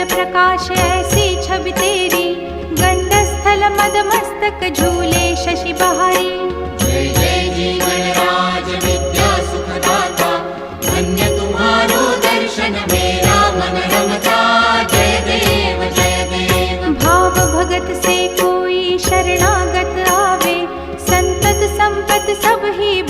प्रकाश ऐसी छवि तेरी, गंडस्थल मद मस्तक झूले शशि बहारी। जय जय जीवन राज विद्या सुखदाता, धन्य तुम्हारो दर्शन मेरा मन रमता। जय देव जय देव। भाव भगत से कोई शरणागत आवे, संतत संपत सब ही